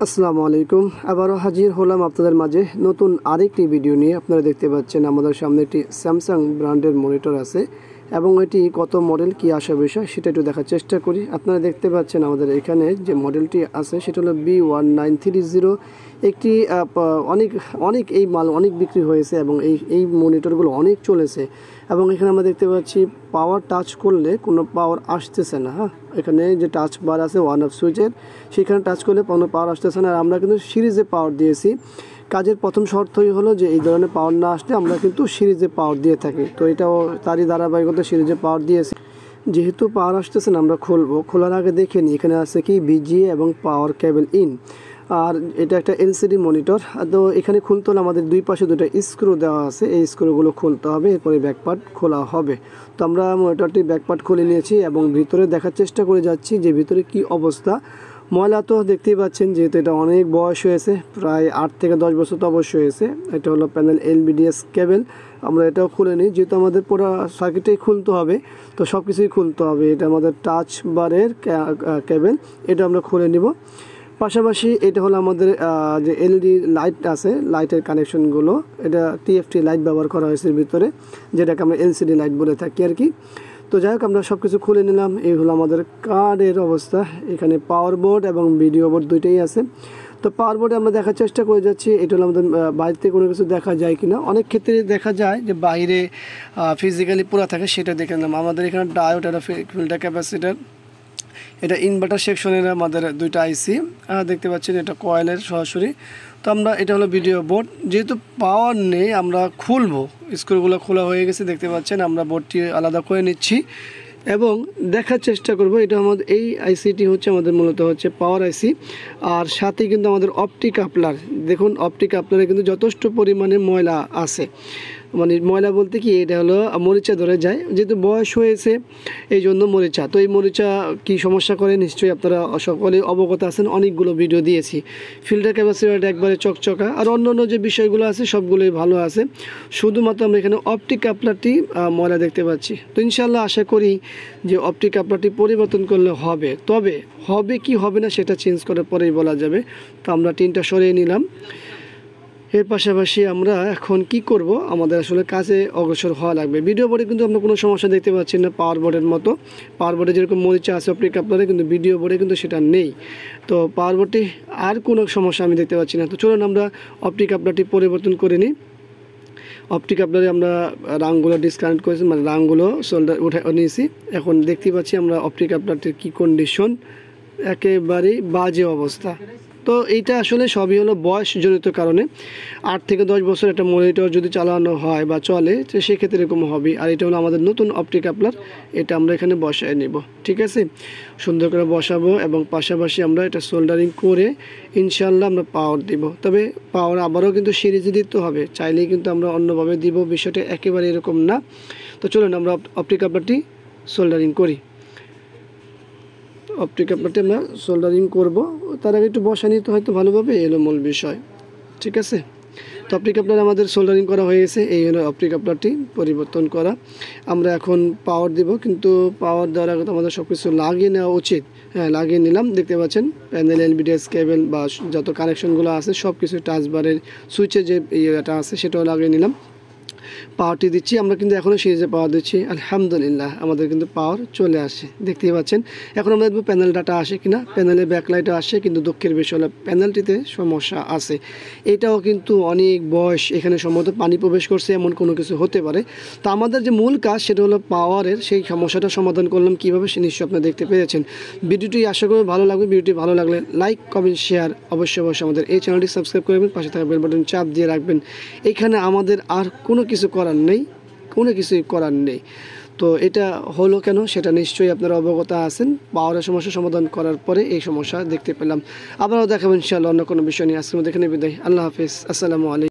আসসালামু আলাইকুম। আবারও হাজির হলাম আপনাদের মাঝে নতুন আরেকটি ভিডিও নিয়ে। আপনারা দেখতে পাচ্ছেন আমাদের সামনে একটি স্যামসাং ব্র্যান্ডের মনিটর আছে এবং এটি কত মডেল কি আসা বিষয় সেটা একটু দেখার চেষ্টা করি। আপনারা দেখতে পাচ্ছেন আমাদের এখানে যে মডেলটি আছে সেটা হলো B1930। একটি অনেক অনেক এই মাল অনেক বিক্রি হয়েছে এবং এই মনিটরগুলো অনেক চলেছে এবং এখানে আমরা দেখতে পাচ্ছি পাওয়ার টাচ করলে কোনো পাওয়ার আসতেছে না। এখানে যে টাচ বার আছে ওয়ান অফ সুইচের, সেখানে টাচ করলে কোনো পাওয়ার আসতেছে না। আর আমরা কিন্তু সিরিজে পাওয়ার দিয়েছি। কাজের প্রথম শর্তই হলো যে এই ধরনের পাওয়ার না আসলে আমরা কিন্তু সিরিজে পাওয়ার দিয়ে থাকি, তো এটাও তারই ধারাবাহিকতা সিরিজে পাওয়ার দিয়েছি। যেহেতু পাওয়ার আসতেছে না, আমরা খোলার আগে দেখে নিই এখানে আছে কি বিজিএ এবং পাওয়ার কেবল ইন। আর এটা একটা এলসিডি মনিটর। তো এখানে খুলতে হলে আমাদের দুই পাশে দুটো স্ক্রু দেওয়া আছে, এই স্ক্রুগুলো খুলতে হবে, এরপরে ব্যাকপার্ট খোলা হবে। তো আমরা মনিটরটি ব্যাকপার্ট খুলে নিয়েছি এবং ভিতরে দেখার চেষ্টা করে যাচ্ছি যে ভিতরে কি অবস্থা। ময়লা তো দেখতেই পাচ্ছেন, যেহেতু এটা অনেক বয়স হয়েছে, প্রায় 8 থেকে 10 বছর তো অবশ্যই হয়েছে। এটা হলো প্যানেল এলবিডিএস কেবল। আমরা এটাও খুলে নিই, যেহেতু আমাদের পুরো সার্কিটটাই খুলতে হবে, তো সব কিছুই খুলতে হবে। এটা আমাদের টাচ বারের কেবল, এটা আমরা খুলে নিব। পাশাপাশি এটা হলো আমাদের যে এলইডি লাইট আছে, লাইটের কানেকশনগুলো, এটা টিএফটি লাইট ব্যবহার করা হয়েছে ভিতরে, যেটাকে আমরা এলসিডি লাইট বলে থাকি আর কি। তো যাই হোক, আমরা সব কিছু খুলে নিলাম। এই হলো আমাদের কার্ডের অবস্থা। এখানে পাওয়ার বোর্ড এবং ভিডিও বোর্ড দুইটাই আছে। তো পাওয়ার বোর্ডে আমরা দেখার চেষ্টা করে যাচ্ছি এটা হলো আমাদের বাইরে কোনো কিছু দেখা যায় কিনা। অনেক ক্ষেত্রে দেখা যায় যে বাইরে ফিজিক্যালি পুরো থাকে, সেটা দেখে নিলাম। আমাদের এখানে ডায়োড আর ফিল্টার ক্যাপাসিটার, এটা ইনভার্টার সেকশনের আমাদের দুইটা আইসি দেখতে পাচ্ছেন, এটা কয়েলের সরাসরি। তো আমরা এটা হলো ভিডিও বোর্ড, যেহেতু পাওয়ার নেই আমরা খুলবো, স্ক্রুগুলো খোলা হয়ে গেছে দেখতে পাচ্ছেন। আমরা বোর্ডটি আলাদা করে নিচ্ছি এবং দেখার চেষ্টা করব। এটা আমাদের এই আইসিটি হচ্ছে আমাদের মূলত হচ্ছে পাওয়ার আইসি, আর সাথে কিন্তু আমাদের অপটিক কাপলার। দেখুন অপটিক কাপলারে কিন্তু যথেষ্ট পরিমাণে ময়লা আছে, মানে ময়লা বলতে কি, এটা হলো মরিচা ধরে যায়, যেহেতু বয়স হয়েছে এই জন্য মরিচা। তো এই মরিচা কি সমস্যা করে নিশ্চয়ই আপনারা সকলে অবগত আছেন, অনেকগুলো ভিডিও দিয়েছি। ফিল্টার ক্যাপাসিটারটা একবারে চকচকা, আর অন্যান্য যে বিষয়গুলো আছে সবগুলোই ভালো আছে। শুধুমাত্র আমরা এখানে অপটিক কাপলারটি ময়লা দেখতে পাচ্ছি। তো ইনশাল্লাহ আশা করি যে অপটিক কাপলারটি পরিবর্তন করলে হবে, তবে হবে কি হবে না সেটা চেঞ্জ করার পরেই বলা যাবে। তো আমরা টিনটা সরিয়ে নিলাম। এর পাশাপাশি আমরা এখন কি করব, আমাদের আসলে কাজে অগ্রসর হওয়া লাগবে। ভিডিও বোর্ডে কিন্তু আমরা কোনো সমস্যা দেখতে পাচ্ছি না পাওয়ার বোর্ডের মতো। পাওয়ার বোর্ডে যেরকম মরিচা আছে অপটিক কাপলারে, কিন্তু ভিডিও বোর্ডে কিন্তু সেটা নেই। তো পাওয়ার বোর্ডটি আর কোনো সমস্যা আমি দেখতে পাচ্ছি না। তো চলুন আমরা অপটিক কাপলারটি পরিবর্তন করে নিই। অপটিক কাপলারে আমরা রাংগুলো ডিসকানেক্ট করেছি, মানে রাংগুলো সোল্ডার উঠে নিয়েছি। এখন দেখতে পাচ্ছি আমরা অপটিক কাপলারটির কী কন্ডিশন, একেবারেই বাজে অবস্থা। তো এইটা আসলে সবই হলো বয়সজনিত কারণে। 8 থেকে 10 বছর একটা মনিটর যদি চালানো হয় বা চলে, তো সেক্ষেত্রে এরকম হবে। আর এটা হলো আমাদের নতুন অপটিক কাপলার, এটা আমরা এখানে বসায় নেব। ঠিক আছে, সুন্দর করে বসাবো এবং পাশাপাশি আমরা এটা সোল্ডারিং করে ইনশাল্লাহ আমরা পাওয়ার দিব। তবে পাওয়ার আবারও কিন্তু সিরিজে দিতে হবে, চাইলেই কিন্তু আমরা অন্যভাবে দিব, বিষয়টা একেবারে এরকম না। তো চলুন আমরা অপটিক কাপলারটি সোল্ডারিং করি। অপটিক কাপলারটি আমরা সোল্ডারিং করব, তার আগে একটু বসা নিতে হয়তো ভালোভাবে, এলো মূল বিষয়। ঠিক আছে, তো অপটিক কাপলার আমাদের সোল্ডারিং করা হয়ে গেছে। এই হলো অপটিক কাপলারটি পরিবর্তন করা। আমরা এখন পাওয়ার দিব, কিন্তু পাওয়ার দেওয়ার আগে আমাদের সব কিছু লাগিয়ে নেওয়া উচিত। হ্যাঁ, লাগিয়ে নিলাম। দেখতে পাচ্ছেন প্যানেল এলবিডিএস কেবল বা যত কানেকশনগুলো আছে সব কিছু, টাচবারের সুইচে যে ইয়েটা আছে সেটাও লাগিয়ে নিলাম। পাওয়ারটি দিচ্ছি, আমরা কিন্তু এখনও সিরিজে পাওয়ার দিচ্ছি। আলহামদুলিল্লাহ আমাদের কিন্তু পাওয়ার চলে আসে, দেখতেই পাচ্ছেন। এখন আমরা দেখব প্যানেল ডাটা আসে কিনা। প্যানেলে ব্যাকলাইট আসে, কিন্তু দুঃখের বিষয় হলো প্যানেলটিতে সমস্যা আছে। এটাও কিন্তু অনেক বয়স, এখানে সম্ভবত পানি প্রবেশ করছে, এমন কোনো কিছু হতে পারে। তো আমাদের যে মূল কাজ সেটা হলো পাওয়ারের, সেই সমস্যাটা সমাধান করলাম কীভাবে সে নিশ্চয়ই আপনারা দেখতে পেরেছেন। ভিডিওটি আশা করি ভালো লাগবে। ভিডিওটি ভালো লাগলে লাইক, কমেন্ট, শেয়ার অবশ্যই আমাদের এই চ্যানেলটি সাবস্ক্রাইব করবেন, পাশে থাকা বেল বাটন চাপ দিয়ে রাখবেন। এখানে আমাদের আর কোনো কিছু করার নেই, কোনো কিছুই করার নেই। তো এটা হলো কেন সেটা নিশ্চয়ই আপনারা অবগত আছেন। পাওয়ারের সমস্যা সমাধান করার পরে এই সমস্যা দেখতে পেলাম। আবারও দেখাবেন ইনশাআল্লাহ অন্য কোনো বিষয় নিয়ে। আজকের মধ্যে এখানে বিদায়। আল্লাহ হাফিজ, আসসালামু আলাইকুম।